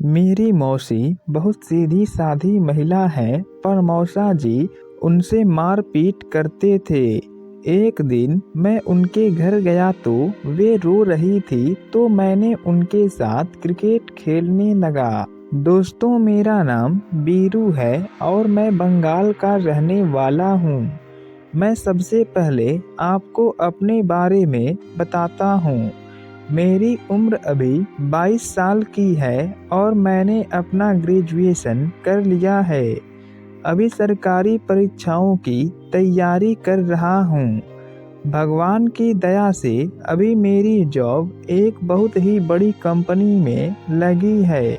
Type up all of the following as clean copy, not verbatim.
मेरी मौसी बहुत सीधी साधी महिला हैं, पर मौसा जी उनसे मारपीट करते थे। एक दिन मैं उनके घर गया तो वे रो रही थी, तो मैंने उनके साथ क्रिकेट खेलने लगा। दोस्तों, मेरा नाम बीरू है और मैं बंगाल का रहने वाला हूँ। मैं सबसे पहले आपको अपने बारे में बताता हूँ। मेरी उम्र अभी 22 साल की है और मैंने अपना ग्रेजुएशन कर लिया है। अभी सरकारी परीक्षाओं की तैयारी कर रहा हूँ। भगवान की दया से अभी मेरी जॉब एक बहुत ही बड़ी कंपनी में लगी है,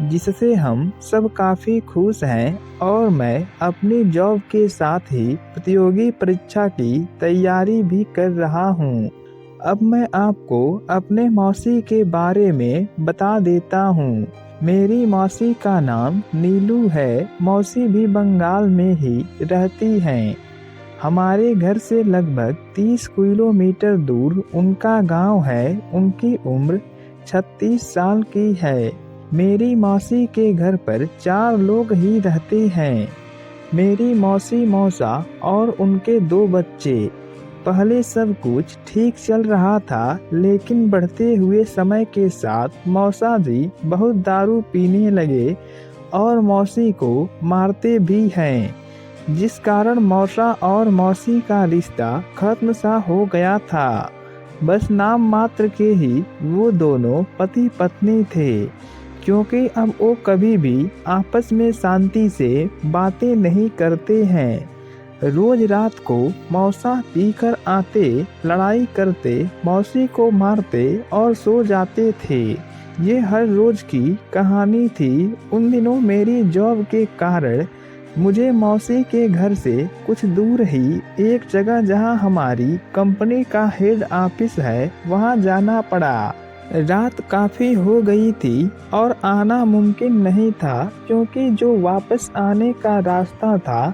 जिससे हम सब काफ़ी खुश हैं और मैं अपनी जॉब के साथ ही प्रतियोगी परीक्षा की तैयारी भी कर रहा हूँ। अब मैं आपको अपने मौसी के बारे में बता देता हूँ। मेरी मौसी का नाम नीलू है। मौसी भी बंगाल में ही रहती हैं। हमारे घर से लगभग 30 किलोमीटर दूर उनका गांव है। उनकी उम्र 36 साल की है। मेरी मौसी के घर पर 4 लोग ही रहते हैं। मेरी मौसी, मौसा और उनके 2 बच्चे। पहले सब कुछ ठीक चल रहा था, लेकिन बढ़ते हुए समय के साथ मौसा जी बहुत दारू पीने लगे और मौसी को मारते भी हैं, जिस कारण मौसा और मौसी का रिश्ता खत्म सा हो गया था। बस नाम मात्र के ही वो दोनों पति पत्नी थे, क्योंकि अब वो कभी भी आपस में शांति से बातें नहीं करते हैं। रोज रात को मौसा पीकर आते, लड़ाई करते, मौसी को मारते और सो जाते थे। ये हर रोज की कहानी थी। उन दिनों मेरी जॉब के कारण मुझे मौसी के घर से कुछ दूर ही एक जगह, जहां हमारी कंपनी का हेड ऑफिस है, वहां जाना पड़ा। रात काफ़ी हो गई थी और आना मुमकिन नहीं था, क्योंकि जो वापस आने का रास्ता था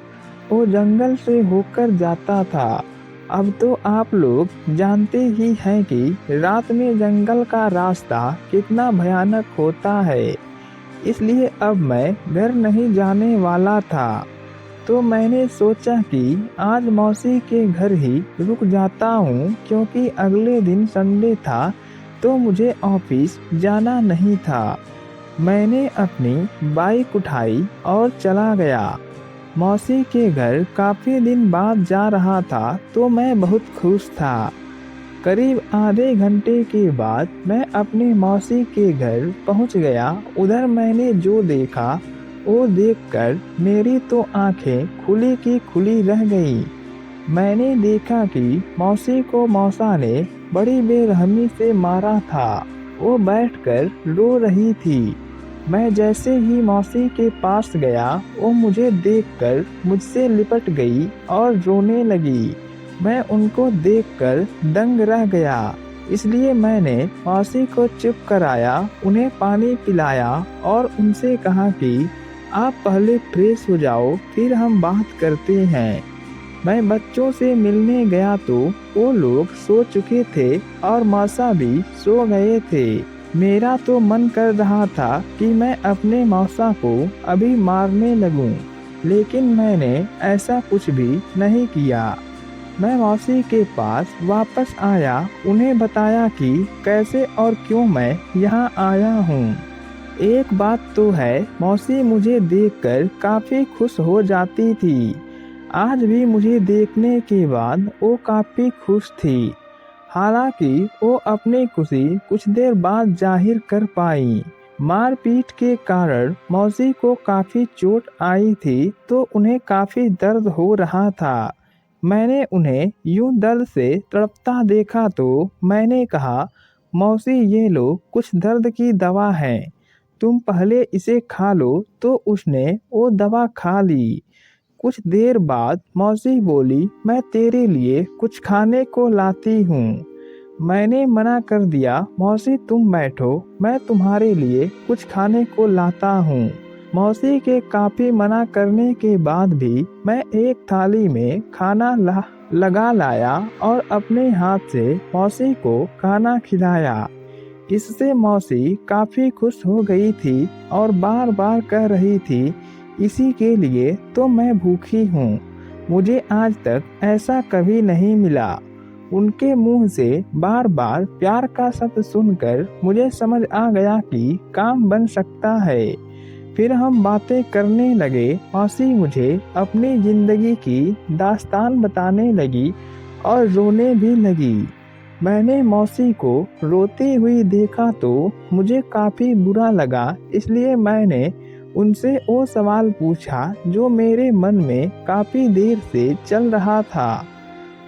वो जंगल से होकर जाता था। अब तो आप लोग जानते ही हैं कि रात में जंगल का रास्ता कितना भयानक होता है। इसलिए अब मैं घर नहीं जाने वाला था, तो मैंने सोचा कि आज मौसी के घर ही रुक जाता हूँ, क्योंकि अगले दिन संडे था तो मुझे ऑफिस जाना नहीं था। मैंने अपनी बाइक उठाई और चला गया। मौसी के घर काफ़ी दिन बाद जा रहा था, तो मैं बहुत खुश था। करीब आधे घंटे के बाद मैं अपनी मौसी के घर पहुंच गया। उधर मैंने जो देखा वो देखकर मेरी तो आंखें खुली की खुली रह गई। मैंने देखा कि मौसी को मौसा ने बड़ी बेरहमी से मारा था। वो बैठकर रो रही थी। मैं जैसे ही मौसी के पास गया, वो मुझे देखकर मुझसे लिपट गई और रोने लगी। मैं उनको देखकर दंग रह गया। इसलिए मैंने मौसी को चुप कराया, उन्हें पानी पिलाया और उनसे कहा कि आप पहले फ्रेश हो जाओ, फिर हम बात करते हैं। मैं बच्चों से मिलने गया तो वो लोग सो चुके थे और मौसा भी सो गए थे। मेरा तो मन कर रहा था कि मैं अपने मौसा को अभी मारने लगूं, लेकिन मैंने ऐसा कुछ भी नहीं किया। मैं मौसी के पास वापस आया, उन्हें बताया कि कैसे और क्यों मैं यहाँ आया हूँ। एक बात तो है, मौसी मुझे देखकर काफ़ी खुश हो जाती थी। आज भी मुझे देखने के बाद वो काफ़ी खुश थी। हालांकि वो अपनी खुशी कुछ देर बाद जाहिर कर पाई। मारपीट के कारण मौसी को काफ़ी चोट आई थी, तो उन्हें काफ़ी दर्द हो रहा था। मैंने उन्हें यूं दर्द से तड़पता देखा तो मैंने कहा, मौसी ये लो कुछ दर्द की दवा है, तुम पहले इसे खा लो। तो उसने वो दवा खा ली। कुछ देर बाद मौसी बोली, मैं तेरे लिए कुछ खाने को लाती हूँ। मैंने मना कर दिया, मौसी तुम बैठो, मैं तुम्हारे लिए कुछ खाने को लाता हूँ। मौसी के काफ़ी मना करने के बाद भी मैं एक थाली में खाना लगा लाया और अपने हाथ से मौसी को खाना खिलाया। इससे मौसी काफ़ी खुश हो गई थी और बार बार कह रही थी, इसी के लिए तो मैं भूखी हूँ, मुझे आज तक ऐसा कभी नहीं मिला। उनके मुंह से बार बार प्यार का शब्द सुनकर मुझे समझ आ गया कि काम बन सकता है। फिर हम बातें करने लगे। मौसी मुझे अपनी ज़िंदगी की दास्तान बताने लगी और रोने भी लगी। मैंने मौसी को रोती हुई देखा तो मुझे काफ़ी बुरा लगा, इसलिए मैंने उनसे वो सवाल पूछा जो मेरे मन में काफ़ी देर से चल रहा था।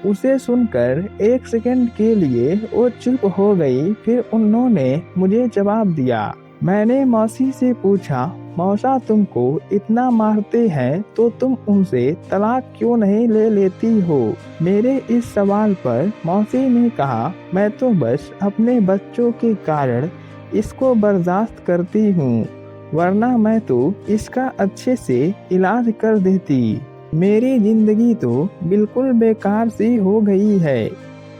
उसे सुनकर एक सेकंड के लिए वो चुप हो गई, फिर उन्होंने मुझे जवाब दिया। मैंने मौसी से पूछा, मौसा तुमको इतना मारते हैं तो तुम उनसे तलाक क्यों नहीं ले लेती हो? मेरे इस सवाल पर मौसी ने कहा, मैं तो बस अपने बच्चों के कारण इसको बर्दाश्त करती हूँ, वरना मैं तो इसका अच्छे से इलाज कर देती। मेरी जिंदगी तो बिल्कुल बेकार सी हो गई है,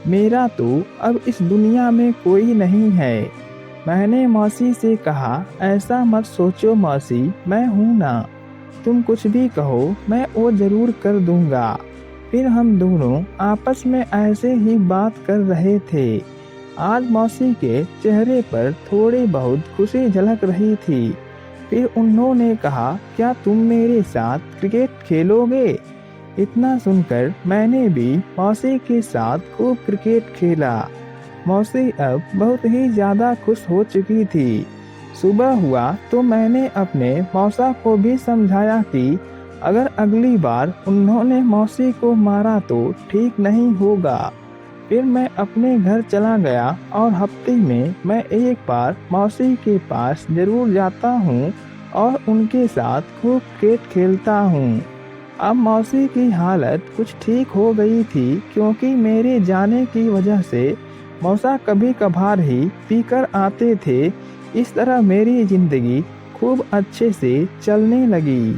मेरा तो अब इस दुनिया में कोई नहीं है। मैंने मौसी से कहा, ऐसा मत सोचो मौसी, मैं हूँ ना, तुम कुछ भी कहो मैं वो ज़रूर कर दूँगा। फिर हम दोनों आपस में ऐसे ही बात कर रहे थे। आज मौसी के चेहरे पर थोड़ी बहुत खुशी झलक रही थी। फिर उन्होंने कहा, क्या तुम मेरे साथ क्रिकेट खेलोगे? इतना सुनकर मैंने भी मौसी के साथ खूब क्रिकेट खेला। मौसी अब बहुत ही ज़्यादा खुश हो चुकी थी। सुबह हुआ तो मैंने अपने मौसा को भी समझाया कि अगर अगली बार उन्होंने मौसी को मारा तो ठीक नहीं होगा। फिर मैं अपने घर चला गया और हफ्ते में मैं एक बार मौसी के पास ज़रूर जाता हूँ और उनके साथ खूब क्रिकेट खेलता हूँ। अब मौसी की हालत कुछ ठीक हो गई थी, क्योंकि मेरे जाने की वजह से मौसा कभी कभार ही पीकर आते थे। इस तरह मेरी ज़िंदगी खूब अच्छे से चलने लगी।